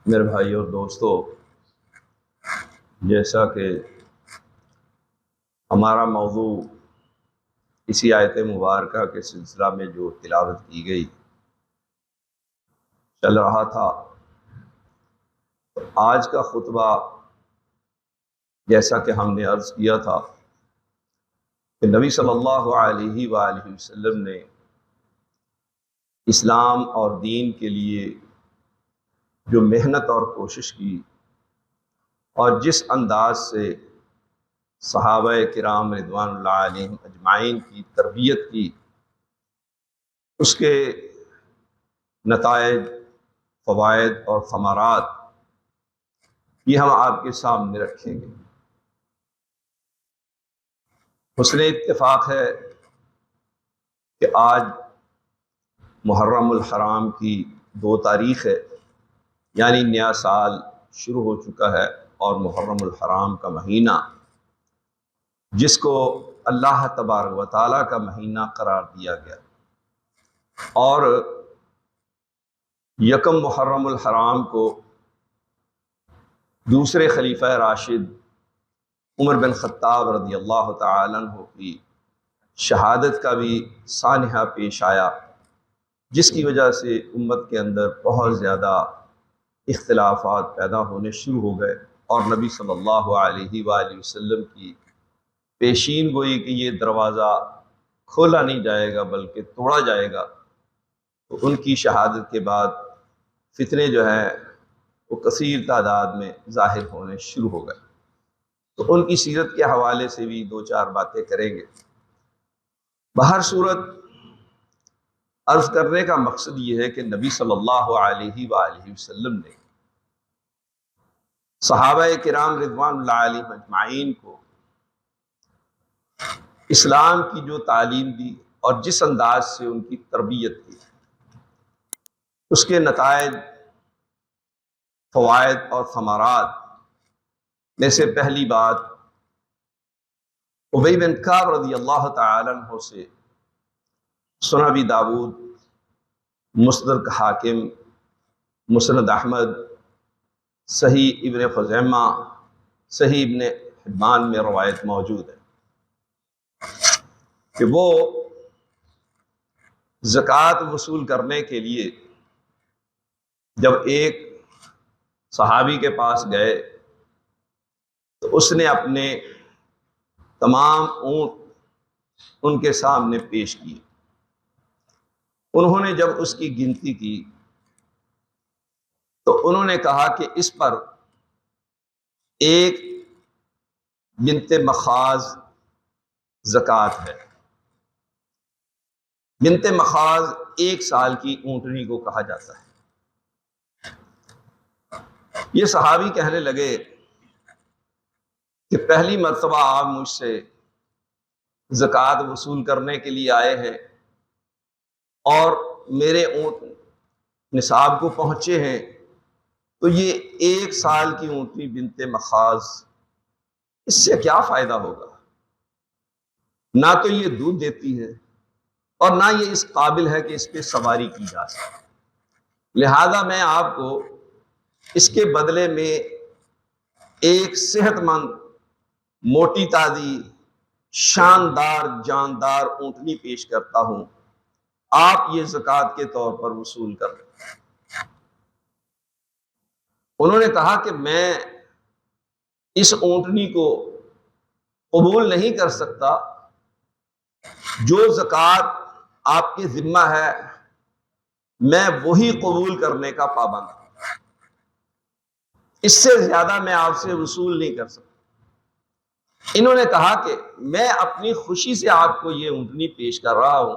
میرے بھائی اور دوستو، جیسا کہ ہمارا موضوع اسی آیت مبارکہ کے سلسلہ میں جو تلاوت کی گئی چل رہا تھا، تو آج کا خطبہ جیسا کہ ہم نے عرض کیا تھا کہ نبی صلی اللہ علیہ وآلہ وسلم نے اسلام اور دین کے لیے جو محنت اور کوشش کی اور جس انداز سے صحابہ کرام رضوان اللہ علیہم اجمعین کی تربیت کی، اس کے نتائج، فوائد اور ثمرات یہ ہم آپ کے سامنے رکھیں گے۔ حسن اتفاق ہے کہ آج محرم الحرام کی 2 تاریخ ہے، یعنی نیا سال شروع ہو چکا ہے، اور محرم الحرام کا مہینہ جس کو اللہ تبارک و تعالیٰ کا مہینہ قرار دیا گیا، اور یکم محرم الحرام کو دوسرے خلیفہ راشد عمر بن خطاب رضی اللہ تعالیٰ عنہ کی شہادت کا بھی سانحہ پیش آیا، جس کی وجہ سے امت کے اندر بہت زیادہ اختلافات پیدا ہونے شروع ہو گئے، اور نبی صلی اللہ علیہ وآلہ وسلم کی پیشین گوئی کہ یہ دروازہ کھولا نہیں جائے گا بلکہ توڑا جائے گا، تو ان کی شہادت کے بعد فتنے جو ہیں وہ کثیر تعداد میں ظاہر ہونے شروع ہو گئے۔ تو ان کی سیرت کے حوالے سے بھی 2-4 باتیں کریں گے۔ بہر صورت عرض کرنے کا مقصد یہ ہے کہ نبی صلی اللہ علیہ وآلہ وسلم نے صحابہ کرام رضوان اللہ علیہم اجمعین کو اسلام کی جو تعلیم دی اور جس انداز سے ان کی تربیت کی، اس کے نتائج، فوائد اور ثمرات میں سے پہلی بات ابی بن کعب رضی اللہ تعالی عنہ سے سنن ابی داؤد، مستدرک حاکم، مسند احمد، صحیح ابن خزیمہ، صحیح ابن حبان میں روایت موجود ہے کہ وہ زکوٰۃ وصول کرنے کے لیے جب ایک صحابی کے پاس گئے تو اس نے اپنے تمام اونٹ ان کے سامنے پیش کیے۔ انہوں نے جب اس کی گنتی کی تو انہوں نے کہا کہ اس پر ایک بنت مخاض زکوٰۃ ہے۔ بنت مخاض 1 سال کی اونٹنی کو کہا جاتا ہے۔ یہ صحابی کہنے لگے کہ پہلی مرتبہ آپ مجھ سے زکوٰۃ وصول کرنے کے لیے آئے ہیں اور میرے اونٹ نصاب کو پہنچے ہیں، تو یہ 1 سال کی اونٹنی بنت مخاض، اس سے کیا فائدہ ہوگا؟ نہ تو یہ دودھ دیتی ہے اور نہ یہ اس قابل ہے کہ اس پہ سواری کی جا سکے، لہذا میں آپ کو اس کے بدلے میں ایک صحت مند، موٹی تازی، شاندار، جاندار اونٹنی پیش کرتا ہوں، آپ یہ زکوٰۃ کے طور پر وصول کر لیں۔ انہوں نے کہا کہ میں اس اونٹنی کو قبول نہیں کر سکتا، جو زکوٰۃ آپ کے ذمہ ہے میں وہی قبول کرنے کا پابند ہوں، اس سے زیادہ میں آپ سے وصول نہیں کر سکتا۔ انہوں نے کہا کہ میں اپنی خوشی سے آپ کو یہ اونٹنی پیش کر رہا ہوں،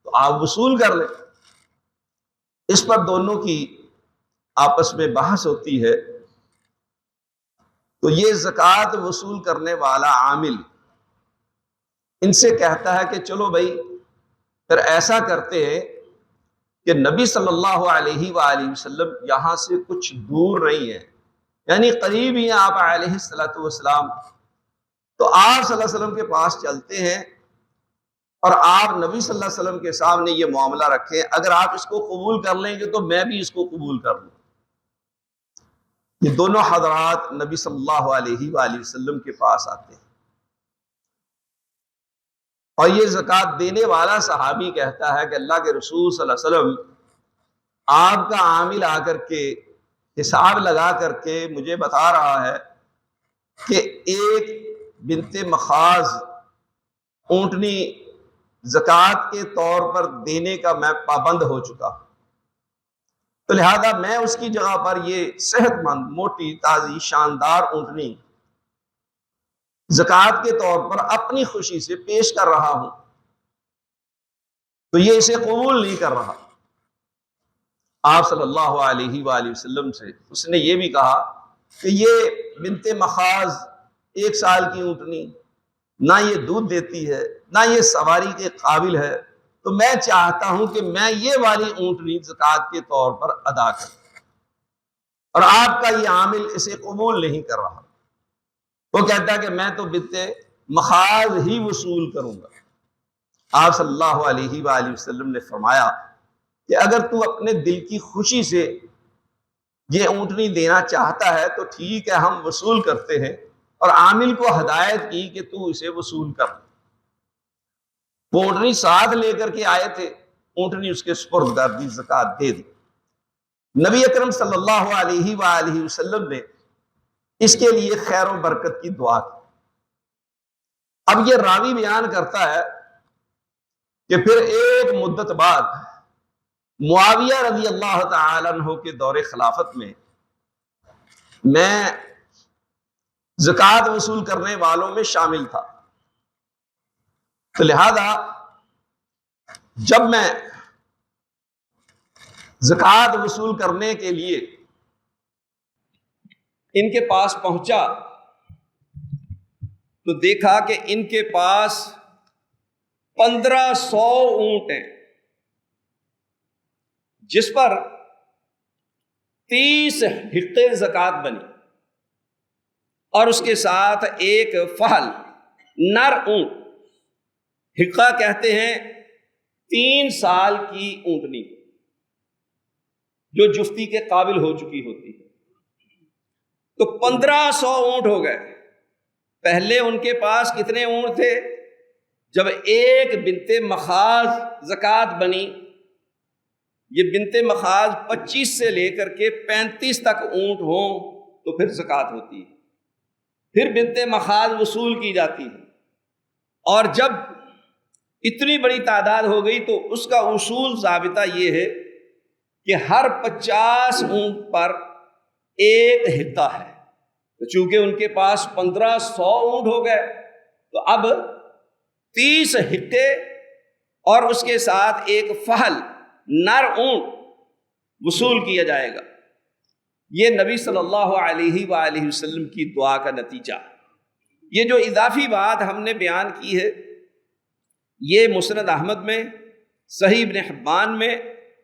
تو آپ وصول کر لیں۔ اس پر دونوں کی آپس میں بحث ہوتی ہے، تو یہ زکوٰۃ وصول کرنے والا عامل ان سے کہتا ہے کہ چلو بھائی، پھر ایسا کرتے ہیں کہ نبی صلی اللہ علیہ وآلہ وسلم یہاں سے کچھ دور نہیں ہے، یعنی قریب ہی ہیں آپ علیہ الصلوۃ والسلام، تو آپ صلی اللہ علیہ وسلم کے پاس چلتے ہیں اور آپ نبی صلی اللہ علیہ وسلم کے سامنے یہ معاملہ رکھیں، اگر آپ اس کو قبول کر لیں گے تو میں بھی اس کو قبول کر لوں۔ یہ دونوں حضرات نبی صلی اللہ علیہ وآلہ وسلم کے پاس آتے ہیں، اور یہ زکوٰۃ دینے والا صحابی کہتا ہے کہ اللہ کے رسول صلی اللہ علیہ وسلم، آپ کا عامل آ کر کے حساب لگا کر کے مجھے بتا رہا ہے کہ ایک بنت مخاض اونٹنی زکوٰۃ کے طور پر دینے کا میں پابند ہو چکا ہوں، تو لہذا میں اس کی جگہ پر یہ صحت مند، موٹی، تازی، شاندار اونٹنی زکوٰۃ کے طور پر اپنی خوشی سے پیش کر رہا ہوں، تو یہ اسے قبول نہیں کر رہا۔ آپ صلی اللہ علیہ وآلہ وسلم سے اس نے یہ بھی کہا کہ یہ بنت مخاض 1 سال کی اونٹنی، نہ یہ دودھ دیتی ہے، نہ یہ سواری کے قابل ہے، تو میں چاہتا ہوں کہ میں یہ والی اونٹنی زکوٰۃ کے طور پر ادا کروں، اور آپ کا یہ عامل اسے قبول نہیں کر رہا۔ وہ کہتا ہے کہ میں تو بنت مخاض ہی وصول کروں گا۔ آپ صلی اللہ علیہ وآلہ وسلم نے فرمایا کہ اگر تو اپنے دل کی خوشی سے یہ اونٹنی دینا چاہتا ہے تو ٹھیک ہے، ہم وصول کرتے ہیں، اور عامل کو ہدایت کی کہ تو اسے وصول کر۔ وہ اونٹنی ساتھ لے کر کے آئے تھے، اونٹنی اس کے سپرد کر دی، زکوٰۃ دے دی۔ نبی اکرم صلی اللہ علیہ وآلہ وسلم نے اس کے لیے خیر و برکت کی دعا کی۔ اب یہ راوی بیان کرتا ہے کہ پھر ایک مدت بعد معاویہ رضی اللہ تعالی عنہ کے دور خلافت میں زکوٰۃ وصول کرنے والوں میں شامل تھا، تو لہذا جب میں زکوٰۃ وصول کرنے کے لیے ان کے پاس پہنچا تو دیکھا کہ ان کے پاس 1500 اونٹ ہیں، جس پر 30 حقے زکوٰۃ بنی، اور اس کے ساتھ ایک فحل نر اونٹ، حقہ کہتے ہیں 3 سال کی اونٹنی جو جفتی کے قابل ہو چکی ہوتی ہے، تو 1500 اونٹ ہو گئے۔ پہلے ان کے پاس کتنے اونٹ تھے؟ جب ایک بنت مخاض زکوٰۃ بنی، یہ بنت مخاض 25 سے لے کر کے 35 تک اونٹ ہوں تو پھر زکوٰۃ ہوتی ہے، پھر بنت مخاض وصول کی جاتی ہے، اور جب اتنی بڑی تعداد ہو گئی تو اس کا اصول ضابطہ یہ ہے کہ ہر 50 اونٹ پر ایک حقہ ہے، تو چونکہ ان کے پاس 1500 اونٹ ہو گئے تو اب 30 حقے اور اس کے ساتھ ایک فحل نر اونٹ وصول کیا جائے گا۔ یہ نبی صلی اللہ علیہ وآلہ وسلم کی دعا کا نتیجہ۔ یہ جو اضافی بات ہم نے بیان کی ہے یہ مسند احمد میں، صحیح ابن حبان میں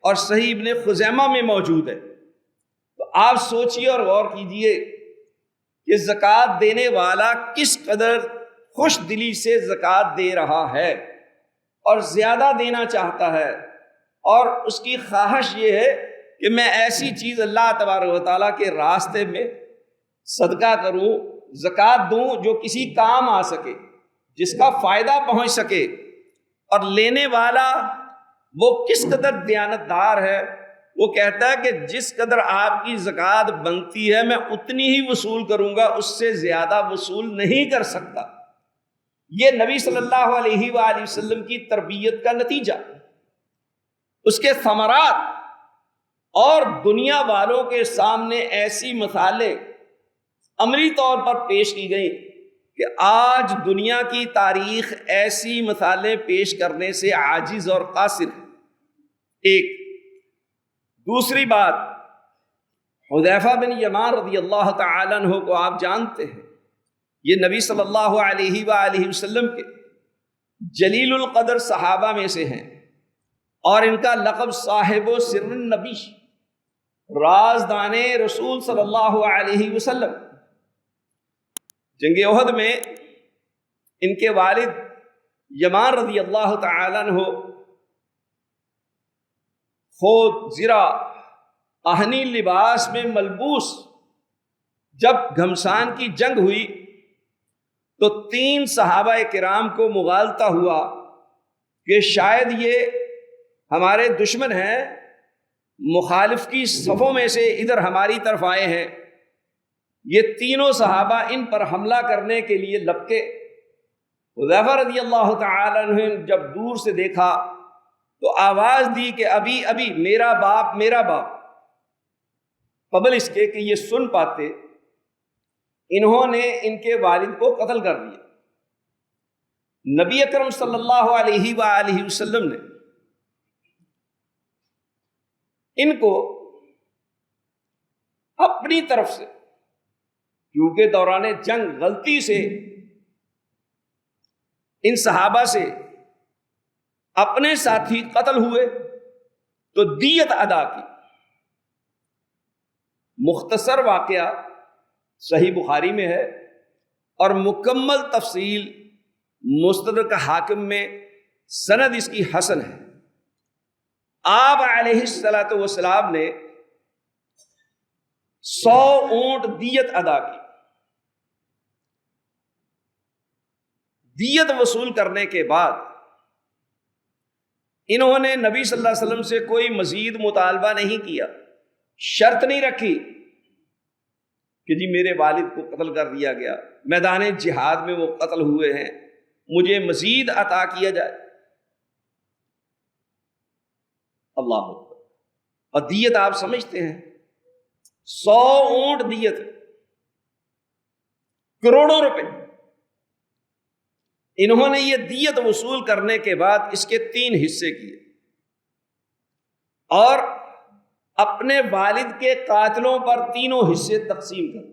اور صحیح ابن خزیمہ میں موجود ہے، تو آپ سوچئے اور غور کیجئے کہ زکوٰۃ دینے والا کس قدر خوش دلی سے زکوٰۃ دے رہا ہے اور زیادہ دینا چاہتا ہے، اور اس کی خواہش یہ ہے کہ میں ایسی چیز اللہ تبارک و تعالیٰ کے راستے میں صدقہ کروں، زکوٰۃ دوں جو کسی کام آ سکے، جس کا فائدہ پہنچ سکے، اور لینے والا وہ کس قدر دیانتدار ہے، وہ کہتا ہے کہ جس قدر آپ کی زکوٰۃ بنتی ہے میں اتنی ہی وصول کروں گا، اس سے زیادہ وصول نہیں کر سکتا۔ یہ نبی صلی اللہ علیہ وآلہ وسلم کی تربیت کا نتیجہ، اس کے ثمرات، اور دنیا والوں کے سامنے ایسی مثالیں عملی طور پر پیش کی گئی کہ آج دنیا کی تاریخ ایسی مثالیں پیش کرنے سے عاجز اور قاصر ہے۔ ایک دوسری بات، حذیفہ بن یمان رضی اللہ تعالی عنہ کو آپ جانتے ہیں، یہ نبی صلی اللہ علیہ وآلہ وسلم کے جلیل القدر صحابہ میں سے ہیں، اور ان کا لقب صاحب و سر النبی، رازدان رسول صلی اللہ علیہ وسلم۔ جنگ احد میں ان کے والد یمان رضی اللہ تعالی عنہ خود زرہ آہنی لباس میں ملبوس جب گھمسان کی جنگ ہوئی تو 3 صحابہ کرام کو مغالطہ ہوا کہ شاید یہ ہمارے دشمن ہیں، مخالف کی صفوں میں سے ادھر ہماری طرف آئے ہیں۔ یہ تینوں صحابہ ان پر حملہ کرنے کے لیے لپکے۔ حذیفہ رضی اللہ تعالی عنہ نے جب دور سے دیکھا تو آواز دی کہ ابھی ابھی میرا باپ میرا باپ، قبل اس کے کہ یہ سن پاتے انہوں نے ان کے والد کو قتل کر دیا۔ نبی اکرم صلی اللہ علیہ وآلہ وسلم نے ان کو اپنی طرف سے، کیونکہ دوران جنگ غلطی سے ان صحابہ سے اپنے ساتھی قتل ہوئے تو دیت ادا کی۔ مختصر واقعہ صحیح بخاری میں ہے اور مکمل تفصیل مستدرک حاکم میں، سند اس کی حسن ہے۔ آپ علیہ الصلوۃ والسلام نے 100 اونٹ دیت ادا کی۔ دیت وصول کرنے کے بعد انہوں نے نبی صلی اللہ علیہ وسلم سے کوئی مزید مطالبہ نہیں کیا، شرط نہیں رکھی کہ جی میرے والد کو قتل کر دیا گیا، میدان جہاد میں وہ قتل ہوئے ہیں، مجھے مزید عطا کیا جائے۔ اللہ اکبر۔ اور دیت آپ سمجھتے ہیں 100 اونٹ دیت، کروڑوں روپے۔ انہوں نے یہ دیت وصول کرنے کے بعد اس کے 3 حصے کیے اور اپنے والد کے قاتلوں پر 3 حصے تقسیم کر۔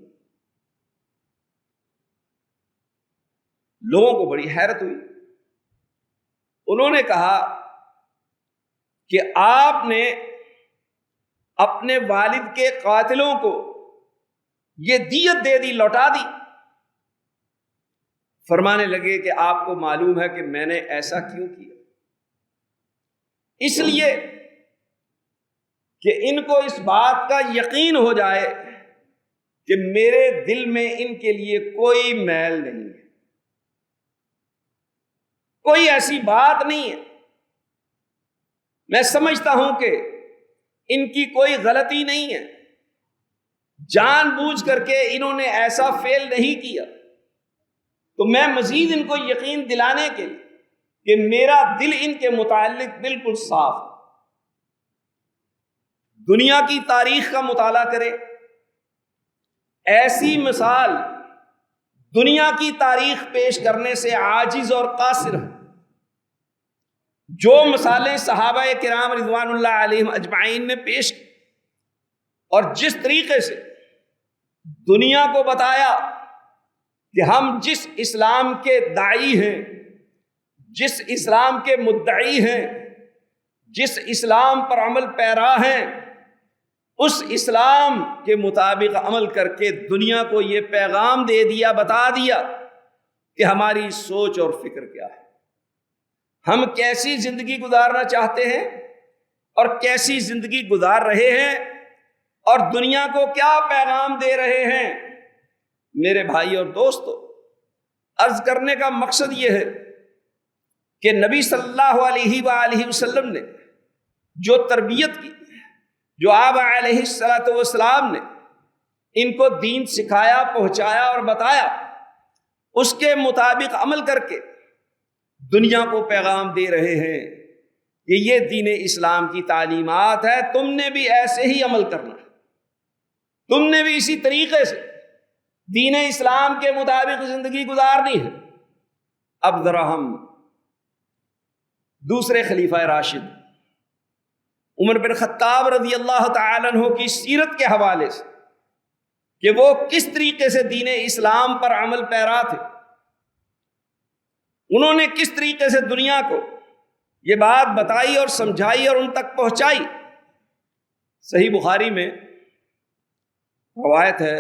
لوگوں کو بڑی حیرت ہوئی۔ انہوں نے کہا کہ آپ نے اپنے والد کے قاتلوں کو یہ دیت دے دی، لوٹا دی۔ فرمانے لگے کہ آپ کو معلوم ہے کہ میں نے ایسا کیوں کیا؟ اس لیے کہ ان کو اس بات کا یقین ہو جائے کہ میرے دل میں ان کے لیے کوئی میل نہیں ہے، کوئی ایسی بات نہیں ہے۔ میں سمجھتا ہوں کہ ان کی کوئی غلطی نہیں ہے، جان بوجھ کر کے انہوں نے ایسا فعل نہیں کیا۔ تو میں مزید ان کو یقین دلانے کے لیے کہ میرا دل ان کے متعلق بالکل صاف ہے۔ دنیا کی تاریخ کا مطالعہ کرے، ایسی مثال دنیا کی تاریخ پیش کرنے سے عاجز اور قاصر ہے۔ جو مثالیں صحابہ کرام رضوان اللہ علیہم اجمعین نے پیش کی اور جس طریقے سے دنیا کو بتایا کہ ہم جس اسلام کے داعی ہیں، جس اسلام کے مدعی ہیں، جس اسلام پر عمل پیرا ہیں، اس اسلام کے مطابق عمل کر کے دنیا کو یہ پیغام دے دیا، بتا دیا کہ ہماری سوچ اور فکر کیا ہے، ہم کیسی زندگی گزارنا چاہتے ہیں اور کیسی زندگی گزار رہے ہیں اور دنیا کو کیا پیغام دے رہے ہیں۔ میرے بھائی اور دوستو، عرض کرنے کا مقصد یہ ہے کہ نبی صلی اللہ علیہ وآلہ وسلم نے جو تربیت کی، جو آپ علیہ الصلوۃ والسلام نے ان کو دین سکھایا، پہنچایا اور بتایا، اس کے مطابق عمل کر کے دنیا کو پیغام دے رہے ہیں کہ یہ دین اسلام کی تعلیمات ہے، تم نے بھی ایسے ہی عمل کرنا ہے، تم نے بھی اسی طریقے سے دین اسلام کے مطابق زندگی گزارنی ہے۔ اب ذرا ہم دوسرے خلیفہ راشد عمر بن خطاب رضی اللہ تعالی عنہ کی سیرت کے حوالے سے کہ وہ کس طریقے سے دین اسلام پر عمل پیرا تھے، انہوں نے کس طریقے سے دنیا کو یہ بات بتائی اور سمجھائی اور ان تک پہنچائی۔ صحیح بخاری میں روایت ہے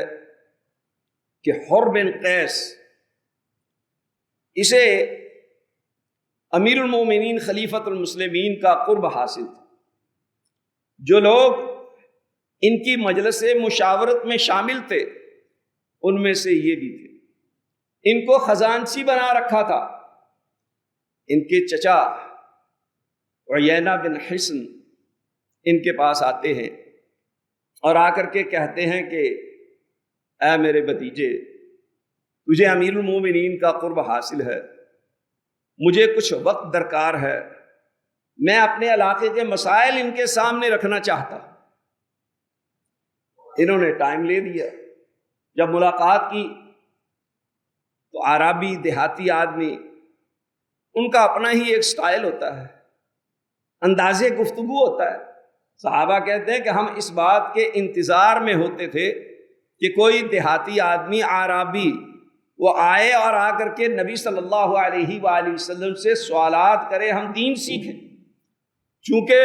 کہ حر بن قیس، اسے امیر المومنین خلیفۃ المسلمین کا قرب حاصل تھا۔ جو لوگ ان کی مجلس مشاورت میں شامل تھے ان میں سے یہ بھی تھے۔ ان کو خزانچی بنا رکھا تھا۔ ان کے چچا عیینہ بن حصن ان کے پاس آتے ہیں اور آ کر کے کہتے ہیں کہ اے میرے بھتیجے، تجھے امیر المومنین کا قرب حاصل ہے، مجھے کچھ وقت درکار ہے، میں اپنے علاقے کے مسائل ان کے سامنے رکھنا چاہتا۔ انہوں نے ٹائم لے دیا۔ جب ملاقات کی تو عربی دیہاتی آدمی، ان کا اپنا ہی ایک سٹائل ہوتا ہے، انداز گفتگو ہوتا ہے۔ صحابہ کہتے ہیں کہ ہم اس بات کے انتظار میں ہوتے تھے کہ کوئی دیہاتی آدمی عربی وہ آئے اور آ کر کے نبی صلی اللہ علیہ وآلہ وسلم سے سوالات کرے، ہم دین سیکھیں۔ چونکہ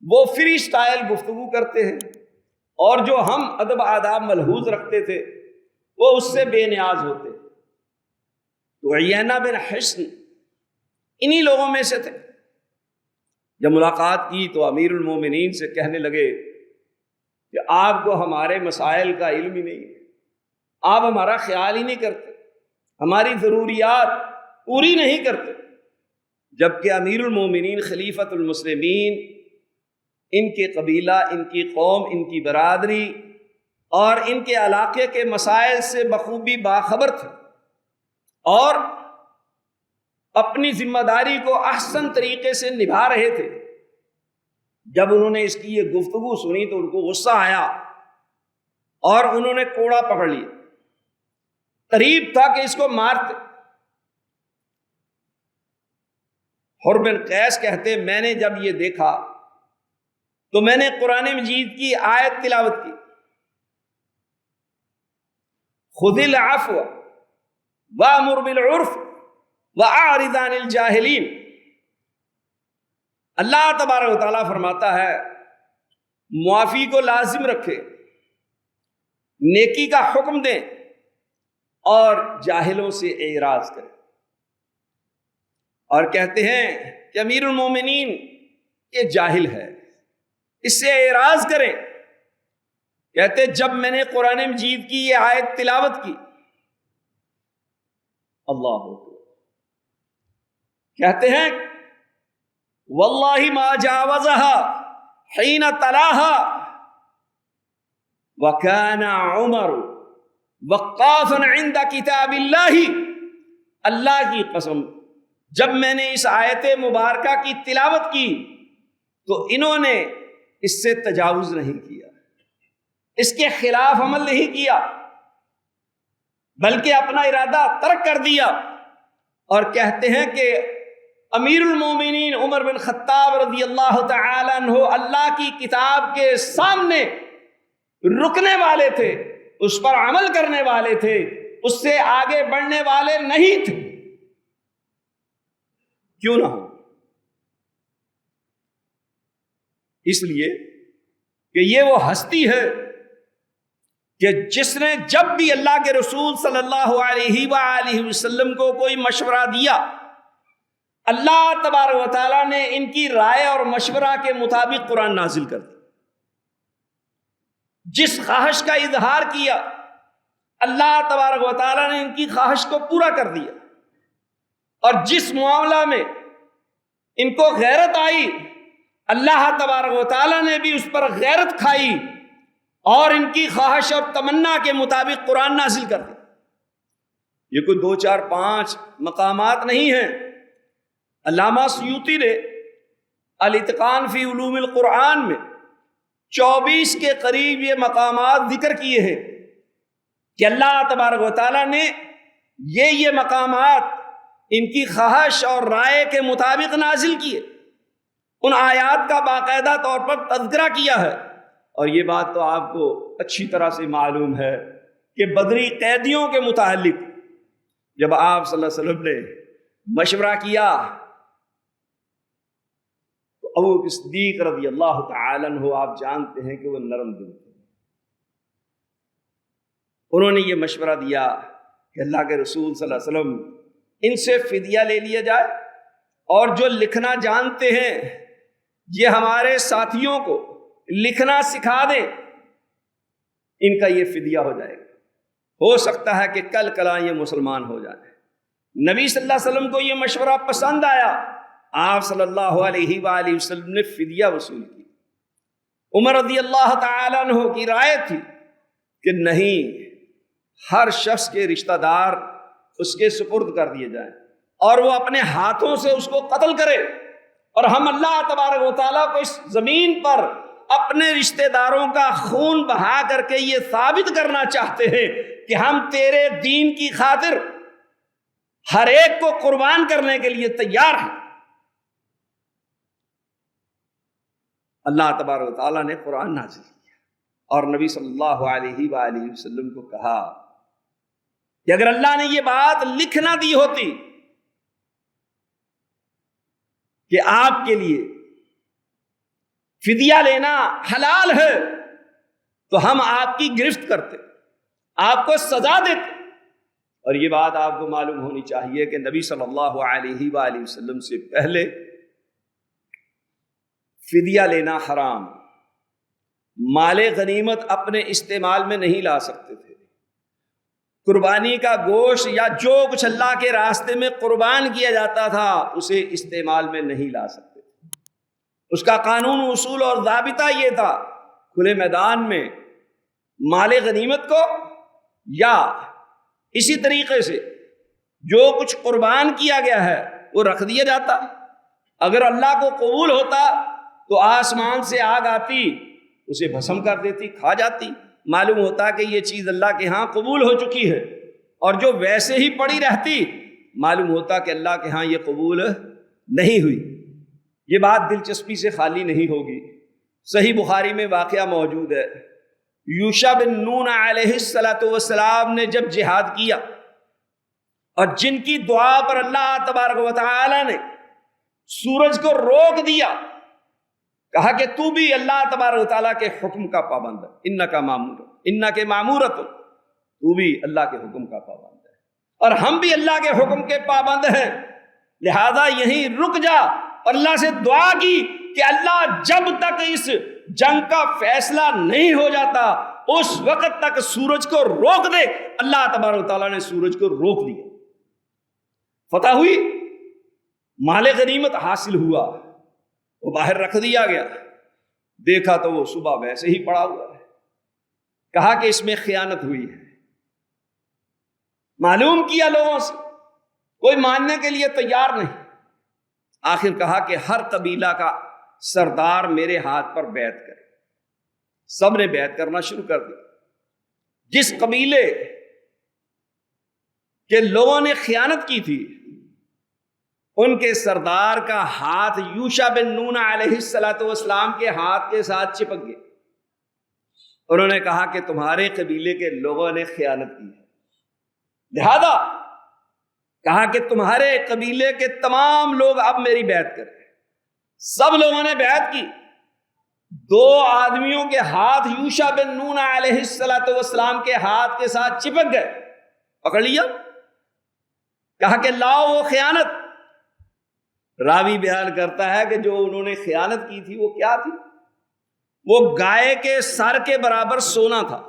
وہ فری سٹائل گفتگو کرتے ہیں اور جو ہم ادب آداب ملحوظ رکھتے تھے وہ اس سے بے نیاز ہوتے۔ تو عیینہ بن حصن انہی لوگوں میں سے تھے۔ جب ملاقات کی تو امیر المومنین سے کہنے لگے کہ آپ کو ہمارے مسائل کا علم ہی نہیں ہے، آپ ہمارا خیال ہی نہیں کرتے، ہماری ضروریات پوری نہیں کرتے۔ جبکہ امیر المومنین خلیفۃ المسلمین ان کے قبیلہ، ان کی قوم، ان کی برادری اور ان کے علاقے کے مسائل سے بخوبی باخبر تھے اور اپنی ذمہ داری کو احسن طریقے سے نبھا رہے تھے۔ جب انہوں نے اس کی یہ گفتگو سنی تو ان کو غصہ آیا اور انہوں نے کوڑا پکڑ لیا۔ قریب تھا کہ اس کو مارتے۔ حر بن قیس کہتے میں نے جب یہ دیکھا تو میں نے قرآن مجید کی آیت تلاوت کی، خذ العفو وامر بالعرف واعرض عن الجاہلین۔ اللہ تبارک و تعالیٰ فرماتا ہے معافی کو لازم رکھے، نیکی کا حکم دیں اور جاہلوں سے اعراض کریں۔ اور کہتے ہیں کہ امیر المومنین یہ جاہل ہے، اس سے اعراض کریں۔ کہتے جب میں نے قرآن مجید کی یہ آیت تلاوت کی، اللہ اکبر، کہتے ہیں واللہ ما جاوزها حین تلاها وکان عمر وقافا عند کتاب اللہ۔ اللہ کی قسم جب میں نے اس آیت مبارکہ کی تلاوت کی تو انہوں نے اس سے تجاوز نہیں کیا، اس کے خلاف عمل نہیں کیا، بلکہ اپنا ارادہ ترک کر دیا۔ اور کہتے ہیں کہ امیر المومنین عمر بن خطاب رضی اللہ تعالی عنہ اللہ کی کتاب کے سامنے رکنے والے تھے، اس پر عمل کرنے والے تھے، اس سے آگے بڑھنے والے نہیں تھے۔ کیوں نہ ہو؟ اس لیے کہ یہ وہ ہستی ہے کہ جس نے جب بھی اللہ کے رسول صلی اللہ علیہ وآلہ وسلم کو کوئی مشورہ دیا، اللہ تبارک و تعالیٰ نے ان کی رائے اور مشورہ کے مطابق قرآن نازل کر دیا۔ جس خواہش کا اظہار کیا اللہ تبارک و تعالیٰ نے ان کی خواہش کو پورا کر دیا، اور جس معاملہ میں ان کو غیرت آئی اللہ تبارک و تعالیٰ نے بھی اس پر غیرت کھائی اور ان کی خواہش اور تمنا کے مطابق قرآن نازل کر دیا۔ یہ کوئی 2 4 5 مقامات نہیں ہیں۔ علامہ سیوطی نے الاتقان فی علوم القرآن میں 24 کے قریب یہ مقامات ذکر کیے ہیں کہ اللہ تبارک و تعالیٰ نے یہ مقامات ان کی خواہش اور رائے کے مطابق نازل کیے، ان آیات کا باقاعدہ طور پر تذکرہ کیا ہے۔ اور یہ بات تو آپ کو اچھی طرح سے معلوم ہے کہ بدری قیدیوں کے متعلق جب آپ صلی اللہ علیہ وسلم نے مشورہ کیا تو ابو بکر صدیق رضی اللہ تعالی عنہ آپ جانتے ہیں کہ وہ نرم دل تھے۔ انہوں نے یہ مشورہ دیا کہ اللہ کے رسول صلی اللہ علیہ وسلم ان سے فدیہ لے لیا جائے، اور جو لکھنا جانتے ہیں یہ ہمارے ساتھیوں کو لکھنا سکھا دیں، ان کا یہ فدیہ ہو جائے گا۔ ہو سکتا ہے کہ کل کلاں یہ مسلمان ہو جائیں۔ نبی صلی اللہ علیہ وسلم کو یہ مشورہ پسند آیا، آپ صلی اللہ علیہ وآلہ وسلم نے فدیہ وصول کی۔ عمر رضی اللہ تعالیٰ عنہ کی رائے تھی کہ نہیں، ہر شخص کے رشتہ دار اس کے سپرد کر دیے جائیں اور وہ اپنے ہاتھوں سے اس کو قتل کرے، اور ہم اللہ تبارک و تعالیٰ کو اس زمین پر اپنے رشتہ داروں کا خون بہا کر کے یہ ثابت کرنا چاہتے ہیں کہ ہم تیرے دین کی خاطر ہر ایک کو قربان کرنے کے لیے تیار ہیں۔ اللہ تبارک و تعالیٰ نے قرآن نازل کیا اور نبی صلی اللہ علیہ وآلہ وسلم کو کہا کہ اگر اللہ نے یہ بات لکھ نہ دی ہوتی کہ آپ کے لیے فدیہ لینا حلال ہے تو ہم آپ کی گرفت کرتے، آپ کو سزا دیتے۔ اور یہ بات آپ کو معلوم ہونی چاہیے کہ نبی صلی اللہ علیہ وآلہ وسلم سے پہلے فدیہ لینا حرام، مال غنیمت اپنے استعمال میں نہیں لا سکتے تھے، قربانی کا گوشت یا جو کچھ اللہ کے راستے میں قربان کیا جاتا تھا اسے استعمال میں نہیں لا سکتے تھے۔ اس کا قانون، اصول اور ضابطہ یہ تھا، کھلے میدان میں مال غنیمت کو یا اسی طریقے سے جو کچھ قربان کیا گیا ہے وہ رکھ دیا جاتا، اگر اللہ کو قبول ہوتا تو آسمان سے آگ آتی، اسے بھسم کر دیتی، کھا جاتی، معلوم ہوتا کہ یہ چیز اللہ کے ہاں قبول ہو چکی ہے، اور جو ویسے ہی پڑی رہتی معلوم ہوتا کہ اللہ کے ہاں یہ قبول نہیں ہوئی۔ یہ بات دلچسپی سے خالی نہیں ہوگی، صحیح بخاری میں واقعہ موجود ہے، یوشع بن نون علیہ السلام نے جب جہاد کیا اور جن کی دعا پر اللہ تبارک و تعالی نے سورج کو روک دیا، کہا کہ تو بھی اللہ تبارک و تعالیٰ کے حکم کا پابند ہے، انکا مامور، انکا مامورۃ، تو بھی اللہ کے حکم کا پابند ہے اور ہم بھی اللہ کے حکم کے پابند ہیں، لہذا یہیں رک جا۔ اور اللہ سے دعا کی کہ اللہ جب تک اس جنگ کا فیصلہ نہیں ہو جاتا اس وقت تک سورج کو روک دے۔ اللہ تبارک و تعالیٰ نے سورج کو روک دیا، فتح ہوئی، مال غنیمت حاصل ہوا، وہ باہر رکھ دیا گیا، دیکھا تو وہ صبح ویسے ہی پڑا ہوا ہے، کہا کہ اس میں خیانت ہوئی ہے، معلوم کیا لوگوں سے، کوئی ماننے کے لیے تیار نہیں، آخر کہا کہ ہر قبیلہ کا سردار میرے ہاتھ پر بیعت کرے، سب نے بیعت کرنا شروع کر دی۔ جس قبیلے کے لوگوں نے خیانت کی تھی ان کے سردار کا ہاتھ یوشع بن نون علیہ السلام کے ہاتھ کے ساتھ چپک گیا، انہوں نے کہا کہ تمہارے قبیلے کے لوگوں نے خیانت کی ہے، لہذا کہا کہ تمہارے قبیلے کے تمام لوگ اب میری بیعت کریں۔ سب لوگوں نے بیعت کی، دو آدمیوں کے ہاتھ یوشع بن نون علیہ السلام کے ہاتھ کے ساتھ چپک گئے، پکڑ لیا، کہا کہ لاؤ وہ خیانت۔ راوی بیان کرتا ہے کہ جو انہوں نے خیانت کی تھی وہ کیا تھی؟ وہ گائے کے سر کے برابر سونا تھا،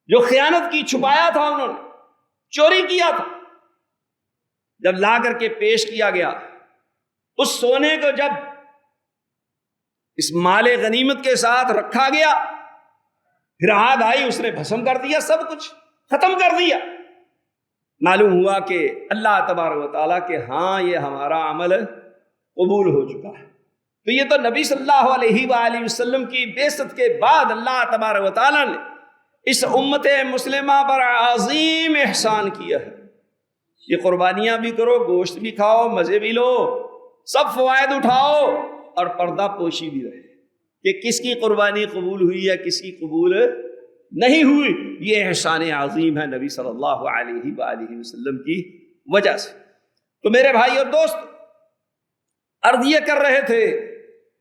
جو خیانت کی، چھپایا تھا، انہوں نے چوری کیا تھا۔ جب لا کر کے پیش کیا گیا، اس سونے کو جب اس مال غنیمت کے ساتھ رکھا گیا، پھر آگ آئی، اس نے بھسم کر دیا، سب کچھ ختم کر دیا۔ معلوم ہوا کہ اللہ تبارک و تعالیٰ کے ہاں یہ ہمارا عمل قبول ہو چکا ہے۔ تو یہ تو نبی صلی اللہ علیہ وآلہ وسلم کی بعثت کے بعد اللہ تبارک و تعالیٰ نے اس امت مسلمہ پر عظیم احسان کیا ہے۔ یہ قربانیاں بھی کرو، گوشت بھی کھاؤ، مزے بھی لو، سب فوائد اٹھاؤ، اور پردہ پوشی بھی رہے کہ کس کی قربانی قبول ہوئی ہے، کس کی قبول نہیں ہوئی۔ یہ احسان عظیم ہے نبی صلی اللہ علیہ وآلہ وسلم کی وجہ سے۔ تو میرے بھائی اور دوست، عرض یہ کر رہے تھے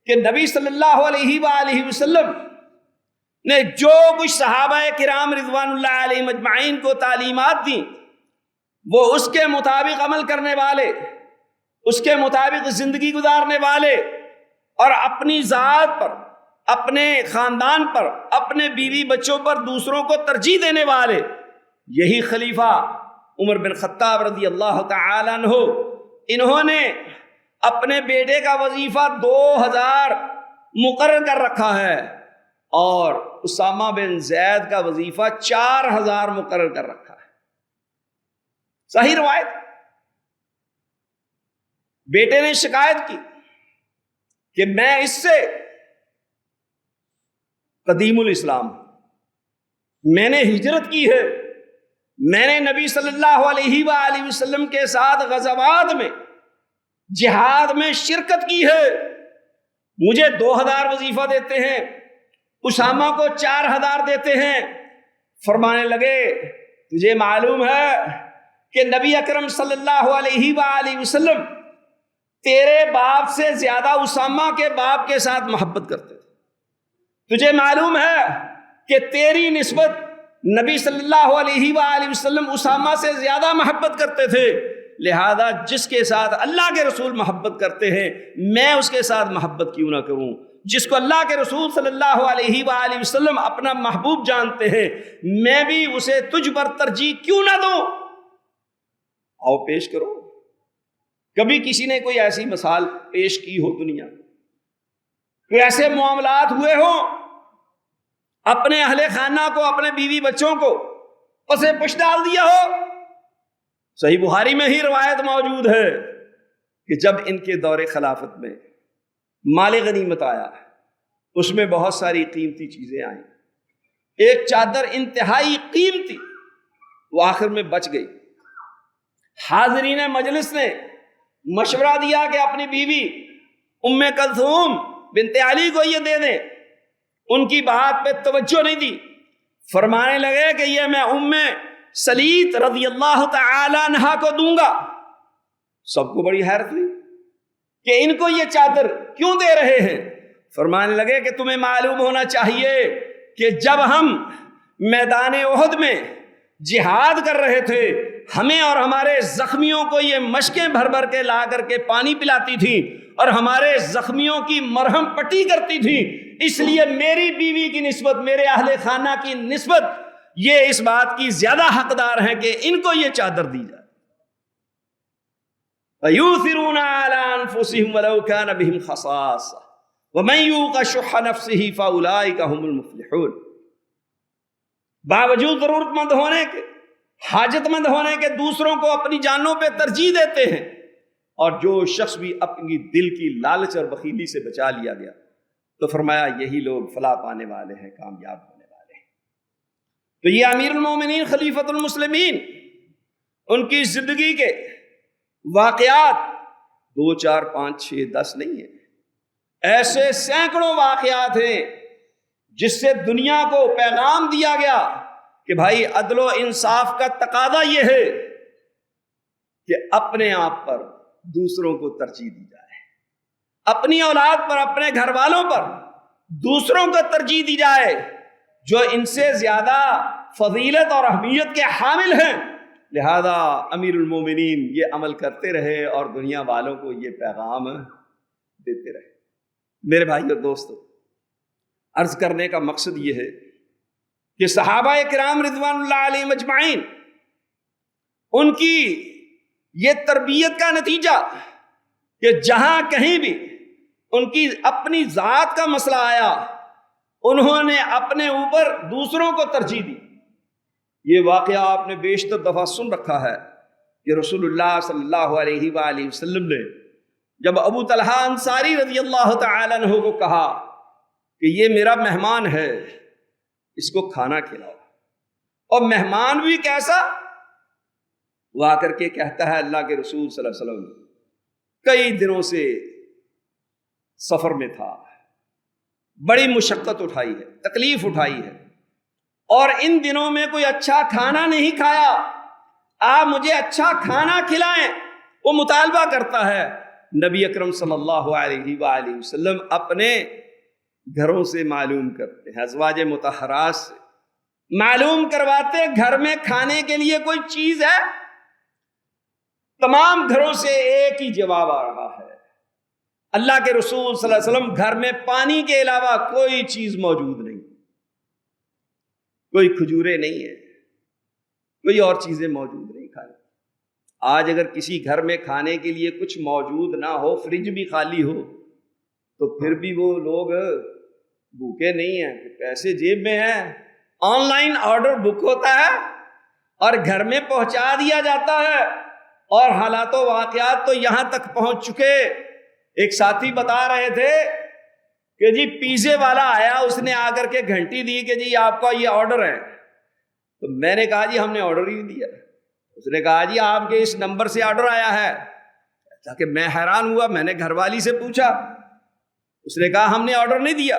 کہ نبی صلی اللہ علیہ وآلہ وسلم نے جو کچھ صحابہ کرام رضوان اللہ علیہم اجمعین کو تعلیمات دیں، وہ اس کے مطابق عمل کرنے والے، اس کے مطابق زندگی گزارنے والے، اور اپنی ذات پر اپنے خاندان پر، اپنے بیوی بچوں پر دوسروں کو ترجیح دینے والے، یہی خلیفہ عمر بن خطاب رضی اللہ تعالیٰ عنہ، انہوں نے اپنے بیٹے کا وظیفہ 2000 مقرر کر رکھا ہے اور اسامہ بن زید کا وظیفہ 4000 مقرر کر رکھا ہے۔ صحیح روایت۔ بیٹے نے شکایت کی کہ میں اس سے قدیم الاسلام، میں نے ہجرت کی ہے، میں نے نبی صلی اللہ علیہ وآلہ وسلم کے ساتھ غزوات میں، جہاد میں شرکت کی ہے، مجھے 2000 وظیفہ دیتے ہیں، اسامہ کو 4000 دیتے ہیں۔ فرمانے لگے تجھے معلوم ہے کہ نبی اکرم صلی اللہ علیہ وآلہ وسلم تیرے باپ سے زیادہ اسامہ کے باپ کے ساتھ محبت کرتے تھے، تجھے معلوم ہے کہ تیری نسبت نبی صلی اللہ علیہ وآلہ وسلم اسامہ سے زیادہ محبت کرتے تھے، لہذا جس کے ساتھ اللہ کے رسول محبت کرتے ہیں میں اس کے ساتھ محبت کیوں نہ کروں، جس کو اللہ کے رسول صلی اللہ علیہ وآلہ وسلم اپنا محبوب جانتے ہیں میں بھی اسے تجھ پر ترجیح کیوں نہ دوں۔ آؤ پیش کرو۔ کبھی کسی نے کوئی ایسی مثال پیش کی ہو دنیا میں، کوئی ایسے معاملات ہوئے ہوں، اپنے اہل خانہ کو، اپنے بیوی بچوں کو پسے پش ڈال دیا ہو؟ صحیح بخاری میں ہی روایت موجود ہے کہ جب ان کے دور خلافت میں مال غنیمت آیا، اس میں بہت ساری قیمتی چیزیں آئیں، ایک چادر انتہائی قیمتی وہ آخر میں بچ گئی۔ حاضرین مجلس نے مشورہ دیا کہ اپنی بیوی ام کلثوم بنت علی کو یہ دے دیں، ان کی بات پہ توجہ نہیں دی، فرمانے لگے کہ یہ میں ام سلیت رضی اللہ تعالی عنہا کو دوں گا۔ سب کو بڑی حیرت ہوئی کہ ان کو یہ چادر کیوں دے رہے ہیں؟ فرمانے لگے کہ تمہیں معلوم ہونا چاہیے کہ جب ہم میدان احد میں جہاد کر رہے تھے ہمیں اور ہمارے زخمیوں کو یہ مشکیں بھر بھر کے لا کر کے پانی پلاتی تھی اور ہمارے زخمیوں کی مرہم پٹی کرتی تھی، اس لیے میری بیوی کی نسبت، میرے اہل خانہ کی نسبت یہ اس بات کی زیادہ حقدار ہیں کہ ان کو یہ چادر دی جائے۔ وَيُؤْثِرُونَ عَلَىٰ أَنفُسِهِمْ وَلَوْ كَانَ بِهِمْ خَصَاصَةٌ وَمَن يُوقَ شُحَّ نَفْسِهِ فَأُولَٰئِكَ هُمُ الْمُفْلِحُونَ۔ باوجود ضرورت مند ہونے کے، حاجت مند ہونے کے، دوسروں کو اپنی جانوں پہ ترجیح دیتے ہیں، اور جو شخص بھی اپنی دل کی لالچ اور بخیلی سے بچا لیا گیا تو فرمایا یہی لوگ فلاح پانے والے ہیں، کامیاب ہونے والے ہیں۔ تو یہ امیر المومنین خلیفۃ المسلمین، ان کی زندگی کے واقعات 2 4 5 6 10 نہیں ہیں، ایسے سینکڑوں واقعات ہیں جس سے دنیا کو پیغام دیا گیا کہ بھائی عدل و انصاف کا تقاضا یہ ہے کہ اپنے آپ پر دوسروں کو ترجیح دی جائے، اپنی اولاد پر، اپنے گھر والوں پر دوسروں کو ترجیح دی جائے جو ان سے زیادہ فضیلت اور اہمیت کے حامل ہیں۔ لہذا امیر المومنین یہ عمل کرتے رہے اور دنیا والوں کو یہ پیغام دیتے رہے۔ میرے بھائی اور دوستو، عرض کرنے کا مقصد یہ ہے کہ صحابہ کرام رضوان اللہ علیہم اجمعین، ان کی یہ تربیت کا نتیجہ کہ جہاں کہیں بھی ان کی اپنی ذات کا مسئلہ آیا انہوں نے اپنے اوپر دوسروں کو ترجیح دی۔ یہ واقعہ آپ نے بیشتر دفعہ سن رکھا ہے کہ رسول اللہ صلی اللہ علیہ وآلہ وسلم نے جب ابو طلحہ انصاری رضی اللہ تعالی عنہ کو کہا کہ یہ میرا مہمان ہے، اس کو کھانا کھلاؤ، اور مہمان بھی کیسا، وہ آ کر کے کہتا ہے اللہ کے رسول صلی اللہ علیہ وسلم کئی دنوں سے سفر میں تھا، بڑی مشقت اٹھائی ہے، تکلیف اٹھائی ہے، اور ان دنوں میں کوئی اچھا کھانا نہیں کھایا، آپ مجھے اچھا کھانا کھلائیں۔ وہ مطالبہ کرتا ہے، نبی اکرم صلی اللہ علیہ وآلہ وسلم اپنے گھروں سے معلوم کرتے ہیں، ازواج مطہرات سے معلوم کرواتے ہیں گھر میں کھانے کے لیے کوئی چیز ہے؟ تمام گھروں سے ایک ہی جواب آ رہا ہے، اللہ کے رسول صلی اللہ علیہ وسلم گھر میں پانی کے علاوہ کوئی چیز موجود نہیں، کوئی کھجورے نہیں ہیں، کوئی اور چیزیں موجود نہیں کھانے۔ آج اگر کسی گھر میں کھانے کے لیے کچھ موجود نہ ہو، فریج بھی خالی ہو، تو پھر بھی وہ لوگ بھوکے نہیں ہیں، پیسے جیب میں ہیں، آن لائن آرڈر بک ہوتا ہے اور گھر میں پہنچا دیا جاتا ہے۔ اور حالات و واقعات تو یہاں تک پہنچ چکے، ایک ساتھی بتا رہے تھے کہ جی پیزے والا آیا، اس نے آ کر کے گھنٹی دی کہ جی آپ کا یہ آرڈر ہے، تو میں نے کہا جی ہم نے آرڈر ہی نہیں دیا۔ اس نے کہا جی آپ کے اس نمبر سے آرڈر آیا ہے۔ تاکہ میں حیران ہوا، میں نے گھر والی سے پوچھا، اس نے کہا ہم نے آرڈر نہیں دیا۔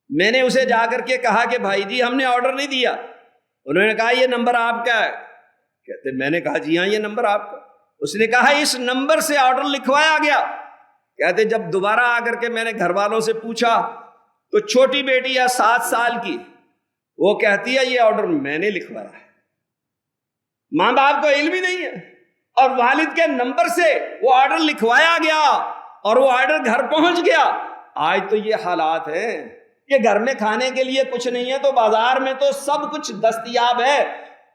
میں نے اسے جا کر کے کہا کہ بھائی جی ہم نے آرڈر نہیں دیا۔ انہوں نے کہا یہ نمبر آپ کا ہے؟ کہتے میں نے کہا جی ہاں یہ نمبر آپ کا۔ اس نے کہا اس نمبر سے آرڈر لکھوایا گیا؟ کہتے جب دوبارہ آ کر کے میں نے گھر والوں سے پوچھا تو چھوٹی بیٹی ہے 7 سال کی، وہ کہتی ہے یہ آرڈر میں نے لکھوایا ہے۔ ماں باپ کو علم ہی نہیں ہے، اور والد کے نمبر سے وہ آرڈر لکھوایا گیا اور وہ آرڈر گھر پہنچ گیا۔ آج تو یہ حالات ہیں کہ گھر میں کھانے کے لیے کچھ نہیں ہے تو بازار میں تو سب کچھ دستیاب ہے،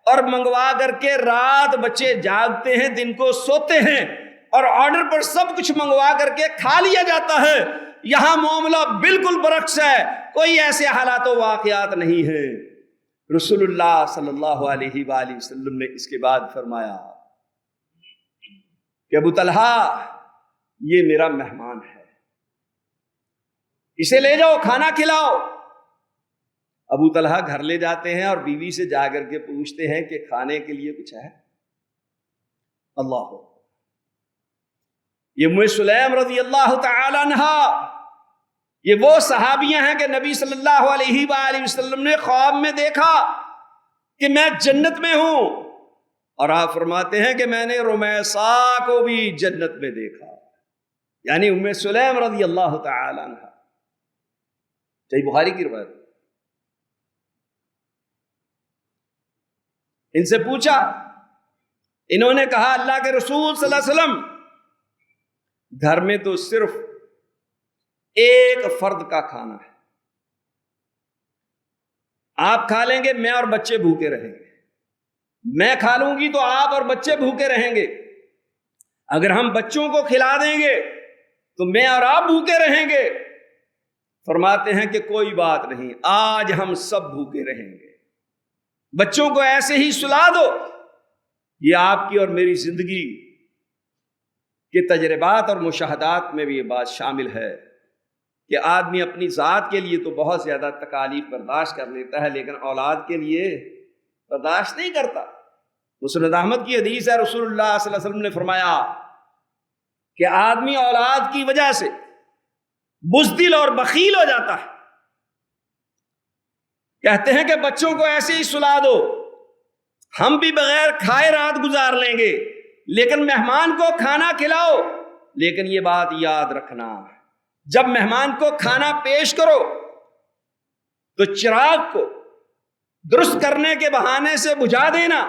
اور منگوا کر کے رات بچے جاگتے ہیں، دن کو سوتے ہیں، اور آرڈر پر سب کچھ منگوا کر کے کھا لیا جاتا ہے۔ یہاں معاملہ بالکل برعکس ہے، کوئی ایسے حالات و واقعات نہیں ہیں۔ رسول اللہ صلی اللہ علیہ وآلہ وسلم نے اس کے بعد فرمایا کہ ابو طلحہ یہ میرا مہمان ہے، اسے لے جاؤ کھانا کھلاؤ۔ ابو طلحہ گھر لے جاتے ہیں اور بیوی سے جا کر کے پوچھتے ہیں کہ کھانے کے لیے کچھ ہے؟ اللہ، یہ ام سلیم رضی اللہ تعالی عنہ، یہ وہ صحابیاں ہیں کہ نبی صلی اللہ علیہ وآلہ وسلم نے خواب میں دیکھا کہ میں جنت میں ہوں، اور آپ فرماتے ہیں کہ میں نے رمیسا کو بھی جنت میں دیکھا، یعنی ام سلیم رضی اللہ تعالی عنہ۔ صحیح بخاری کی روایت۔ ان سے پوچھا، انہوں نے کہا اللہ کے رسول صلی اللہ علیہ وسلم گھر میں تو صرف ایک فرد کا کھانا ہے، آپ کھا لیں گے میں اور بچے بھوکے رہیں گے، میں کھا لوں گی تو آپ اور بچے بھوکے رہیں گے، اگر ہم بچوں کو کھلا دیں گے تو میں اور آپ بھوکے رہیں گے۔ فرماتے ہیں کہ کوئی بات نہیں، آج ہم سب بھوکے رہیں گے، بچوں کو ایسے ہی سلا دو۔ یہ آپ کی اور میری زندگی کے تجربات اور مشاہدات میں بھی یہ بات شامل ہے کہ آدمی اپنی ذات کے لیے تو بہت زیادہ تکالیف برداشت کر لیتا ہے، لیکن اولاد کے لیے برداشت نہیں کرتا۔ مسند احمد کی حدیث ہے، رسول اللہ صلی اللہ علیہ وسلم نے فرمایا کہ آدمی اولاد کی وجہ سے بزدل اور بخیل ہو جاتا ہے۔ کہتے ہیں کہ بچوں کو ایسے ہی سلا دو، ہم بھی بغیر کھائے رات گزار لیں گے، لیکن مہمان کو کھانا کھلاؤ۔ لیکن یہ بات یاد رکھنا، جب مہمان کو کھانا پیش کرو تو چراغ کو درست کرنے کے بہانے سے بجھا دینا،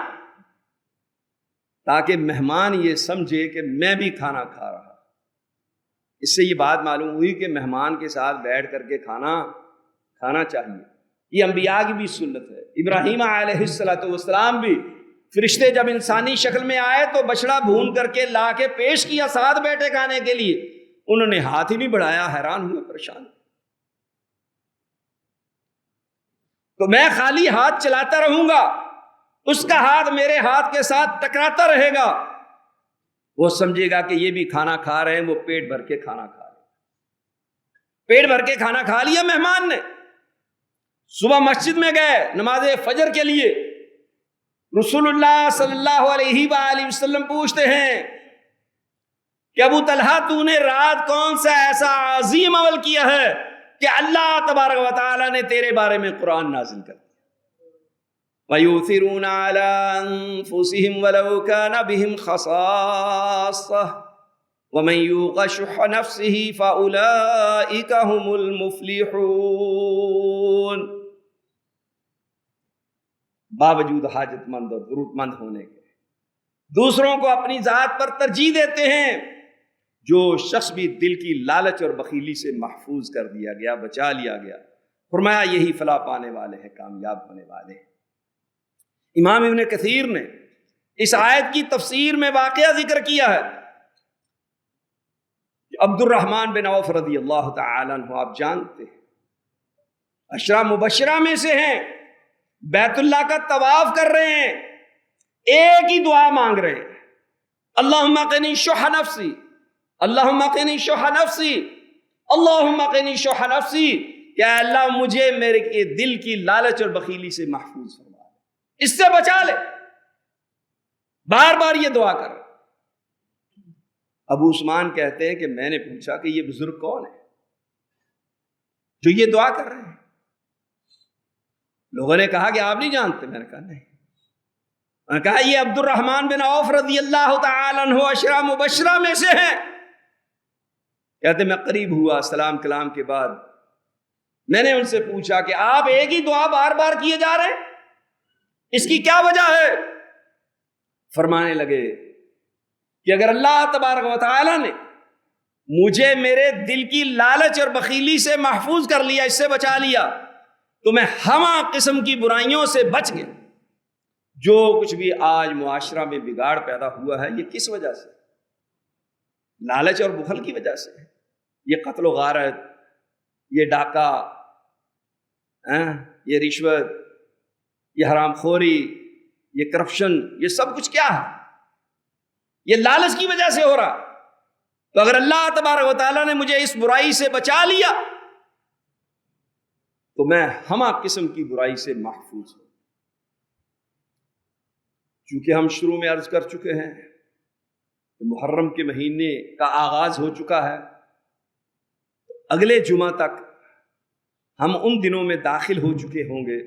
تاکہ مہمان یہ سمجھے کہ میں بھی کھانا کھا رہا۔ اس سے یہ بات معلوم ہوئی کہ مہمان کے ساتھ بیٹھ کر کے کھانا چاہیے۔ یہ انبیاء کی بھی سنت ہے۔ ابراہیم علیہ السلام بھی فرشتے جب انسانی شکل میں آئے تو بچڑا بھون کر کے لا کے پیش کیا، ساتھ بیٹھے کھانے کے لیے، انہوں نے ہاتھ ہی نہیں بڑھایا، حیران ہوئے، پریشان۔ تو میں خالی ہاتھ چلاتا رہوں گا، اس کا ہاتھ میرے ہاتھ کے ساتھ ٹکراتا رہے گا، وہ سمجھے گا کہ یہ بھی کھانا کھا رہے ہیں، وہ پیٹ بھر کے کھانا کھا رہے ہیں۔ پیٹ بھر کے کھانا کھا لیا مہمان نے، صبح مسجد میں گئے نماز فجر کے لیے، رسول اللہ صلی اللہ علیہ وآلہ وسلم پوچھتے ہیں کہ ابو طلحہ تو نے رات کون سا ایسا عظیم عمل کیا ہے کہ اللہ تبارک و تعالی نے تیرے بارے میں قرآن نازل کر دیا؟ وَيُؤْثِرُونَ عَلَىٰ أَنفُسِهِمْ وَلَوْ كَانَ بِهِمْ خَصَاصَةٌ وَمَن يُوقَ شُحَّ نَفْسِهِ فَأُولَٰئِكَ هُمُ الْمُفْلِحُونَ۔ باوجود حاجت مند اور ضرورت مند ہونے کے دوسروں کو اپنی ذات پر ترجیح دیتے ہیں، جو شخص بھی دل کی لالچ اور بخیلی سے محفوظ کر دیا گیا، بچا لیا گیا، فرمایا یہی فلاح پانے والے ہیں، کامیاب ہونے والے ہیں۔ امام ابن کثیر نے اس آیت کی تفسیر میں واقعہ ذکر کیا ہے۔ عبد الرحمن بن عوف رضی اللہ تعالیٰ عنہ آپ جانتے ہیں، عشرہ مبشرہ میں سے ہیں، بیت اللہ کا طواف کر رہے ہیں، ایک ہی دعا مانگ رہے ہیں، اللہم قنی شح نفسی، اللہم قنی شح نفسی، اللہم قنی شح نفسی، کہ اے اللہ مجھے میرے دل کی لالچ اور بخیلی سے محفوظ فرما، اس سے بچا لے، بار بار یہ دعا کر۔ ابو عثمان کہتے ہیں کہ میں نے پوچھا کہ یہ بزرگ کون ہے جو یہ دعا کر رہے ہیں؟ لوگوں نے کہا کہ آپ نہیں جانتے؟ میں نے کہا نہیں۔ میں نے کہا یہ عبد الرحمن بن عوف رضی اللہ تعالی عنہ عشرہ مبشرہ میں سے ہیں۔ کہتے میں قریب ہوا سلام کلام کے بعد، میں نے ان سے پوچھا کہ آپ ایک ہی دعا بار بار کیے جا رہے ہیں، اس کی کیا وجہ ہے؟ فرمانے لگے کہ اگر اللہ تبارک و تعالی نے مجھے میرے دل کی لالچ اور بخیلی سے محفوظ کر لیا، اس سے بچا لیا، تو میں ہمہ قسم کی برائیوں سے بچ گیا۔ جو کچھ بھی آج معاشرہ میں بگاڑ پیدا ہوا ہے یہ کس وجہ سے؟ لالچ اور بخل کی وجہ سے۔ یہ قتل و غارت، یہ ڈاکہ، یہ رشوت، یہ حرام خوری، یہ کرپشن، یہ سب کچھ کیا ہے؟ یہ لالچ کی وجہ سے ہو رہا۔ تو اگر اللہ تبارک و تعالیٰ نے مجھے اس برائی سے بچا لیا تو میں ہمہ قسم کی برائی سے محفوظ ہوں۔ چونکہ ہم شروع میں عرض کر چکے ہیں کہ محرم کے مہینے کا آغاز ہو چکا ہے، اگلے جمعہ تک ہم ان دنوں میں داخل ہو چکے ہوں گے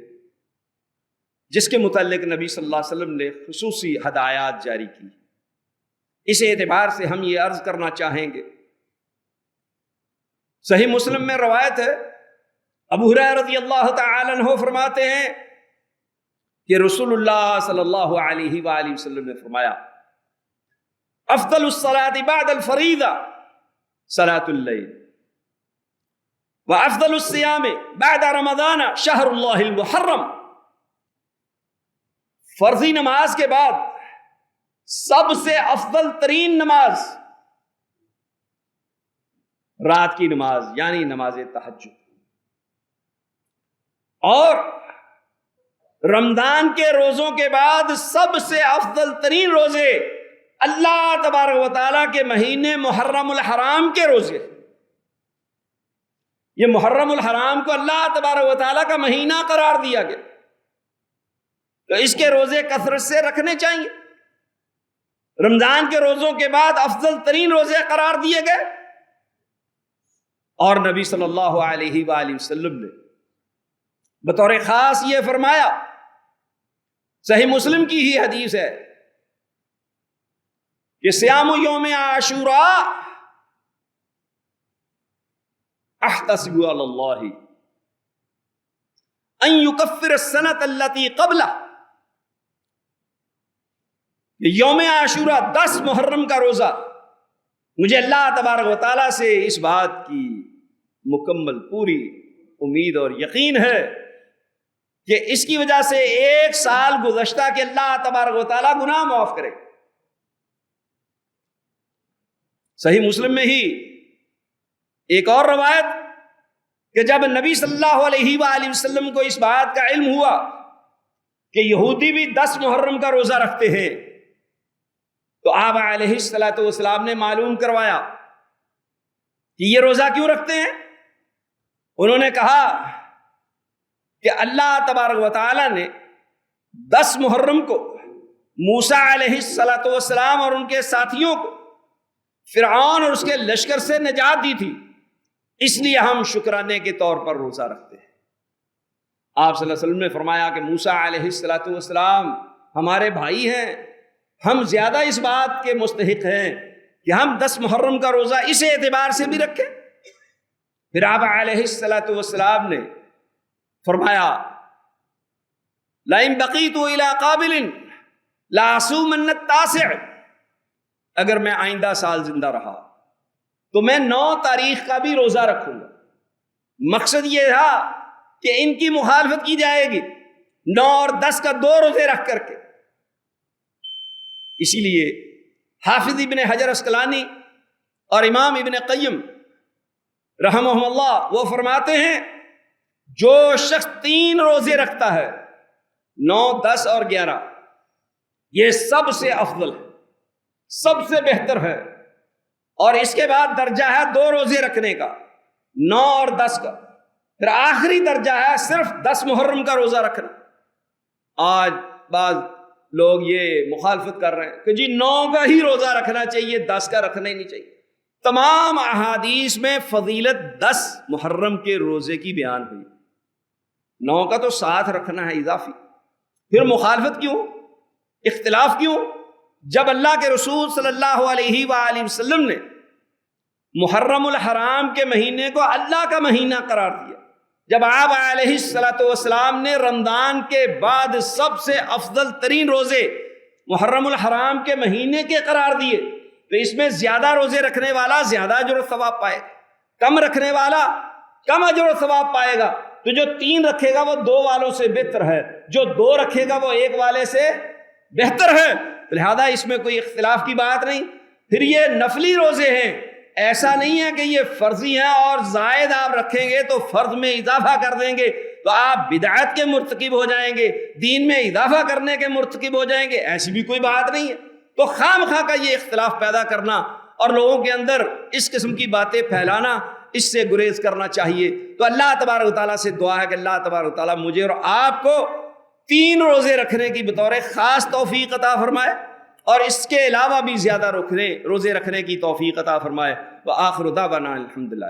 جس کے متعلق نبی صلی اللہ علیہ وسلم نے خصوصی ہدایات جاری کی۔ اس اعتبار سے ہم یہ عرض کرنا چاہیں گے، صحیح مسلم میں روایت ہے، ابو ہریرہ رضی اللہ تعالی عنہ فرماتے ہیں کہ رسول اللہ صلی اللہ علیہ وآلہ وسلم نے فرمایا افضل الصلاۃ بعد الفریضہ صلاۃ اللیل وافضل الصیام بعد رمضان شہر اللہ المحرم۔ فرضی نماز کے بعد سب سے افضل ترین نماز رات کی نماز یعنی نماز تہجد، اور رمضان کے روزوں کے بعد سب سے افضل ترین روزے اللہ تبارک و تعالیٰ کے مہینے محرم الحرام کے روزے۔ یہ محرم الحرام کو اللہ تبارک و تعالیٰ کا مہینہ قرار دیا گیا، تو اس کے روزے کثرت سے رکھنے چاہیے۔ رمضان کے روزوں کے بعد افضل ترین روزے قرار دیے گئے، اور نبی صلی اللہ علیہ وآلہ وسلم نے بطور خاص یہ فرمایا، صحیح مسلم کی ہی حدیث ہے کہ صیام یوم عاشوراء احتسب علی اللہ ان یکفر السنۃ التی قبلہ۔ یوم عاشوراء 10 محرم کا روزہ، مجھے اللہ تبارک و تعالیٰ سے اس بات کی مکمل پوری امید اور یقین ہے کہ اس کی وجہ سے 1 سال گزشتہ کہ اللہ تبارک و تعالیٰ گناہ معاف کرے۔ صحیح مسلم میں ہی ایک اور روایت کہ جب نبی صلی اللہ علیہ وآلہ وسلم کو اس بات کا علم ہوا کہ یہودی بھی 10 محرم کا روزہ رکھتے ہیں، تو آپ علیہ الصلوۃ والسلام نے معلوم کروایا کہ یہ روزہ کیوں رکھتے ہیں۔ انہوں نے کہا کہ اللہ تبارک و تعالیٰ نے 10 محرم کو موسیٰ علیہ الصلوۃ والسلام اور ان کے ساتھیوں کو فرعون اور اس کے لشکر سے نجات دی تھی، اس لیے ہم شکرانے کے طور پر روزہ رکھتے ہیں۔ آپ صلی اللہ علیہ وسلم نے فرمایا کہ موسیٰ علیہ الصلوۃ والسلام ہمارے بھائی ہیں، ہم زیادہ اس بات کے مستحق ہیں کہ ہم 10 محرم کا روزہ اس اعتبار سے بھی رکھیں۔ پھر آپ علیہ الصلوۃ والسلام نے فرمایا لئن بقیت الی قابل لاصومن التاسع، اگر میں آئندہ سال زندہ رہا تو میں 9 تاریخ کا بھی روزہ رکھوں گا۔ مقصد یہ تھا کہ ان کی مخالفت کی جائے گی 9 اور 10 کا 2 روزے رکھ کر کے۔ اسی لیے حافظ ابن حجر اسقلانی اور امام ابن قیم رحمہم اللہ وہ فرماتے ہیں جو شخص 3 روزے رکھتا ہے 9، 10 اور 11، یہ سب سے افضل ہے، سب سے بہتر ہے۔ اور اس کے بعد درجہ ہے 2 روزے رکھنے کا 9 اور 10 کا، پھر آخری درجہ ہے صرف 10 محرم کا روزہ رکھنا۔ آج بعض لوگ یہ مخالفت کر رہے ہیں کہ جی 9 کا ہی روزہ رکھنا چاہیے، 10 کا رکھنا ہی نہیں چاہیے۔ تمام احادیث میں فضیلت 10 محرم کے روزے کی بیان ہوئی، 9 کا تو ساتھ رکھنا ہے اضافی۔ پھر مخالفت کیوں، اختلاف کیوں؟ جب اللہ کے رسول صلی اللہ علیہ وآلہ وسلم نے محرم الحرام کے مہینے کو اللہ کا مہینہ قرار دیا، جب آپ علیہ الصلوۃ والسلام نے رمضان کے بعد سب سے افضل ترین روزے محرم الحرام کے مہینے کے قرار دیے، تو اس میں زیادہ روزے رکھنے والا زیادہ اجر و ثواب پائے گا، کم رکھنے والا کم اجر و ثواب پائے گا۔ تو جو 3 رکھے گا وہ 2 والوں سے بہتر ہے، جو 2 رکھے گا وہ 1 والے سے بہتر ہے۔ لہذا اس میں کوئی اختلاف کی بات نہیں۔ پھر یہ نفلی روزے ہیں، ایسا نہیں ہے کہ یہ فرضی ہیں اور زائد آپ رکھیں گے تو فرض میں اضافہ کر دیں گے تو آپ بدعت کے مرتکب ہو جائیں گے، دین میں اضافہ کرنے کے مرتکب ہو جائیں گے، ایسی بھی کوئی بات نہیں ہے۔ تو خواہ مخواہ کا یہ اختلاف پیدا کرنا اور لوگوں کے اندر اس قسم کی باتیں پھیلانا، اس سے گریز کرنا چاہیے۔ تو اللہ تبارک و تعالیٰ سے دعا ہے کہ اللہ تبارک و تعالیٰ مجھے اور آپ کو 3 روزے رکھنے کی بطور خاص توفیق عطا فرمائے، اور اس کے علاوہ بھی زیادہ روزے رکھنے کی توفیق عطا فرمائے۔ وآخر دعوانا الحمدللہ۔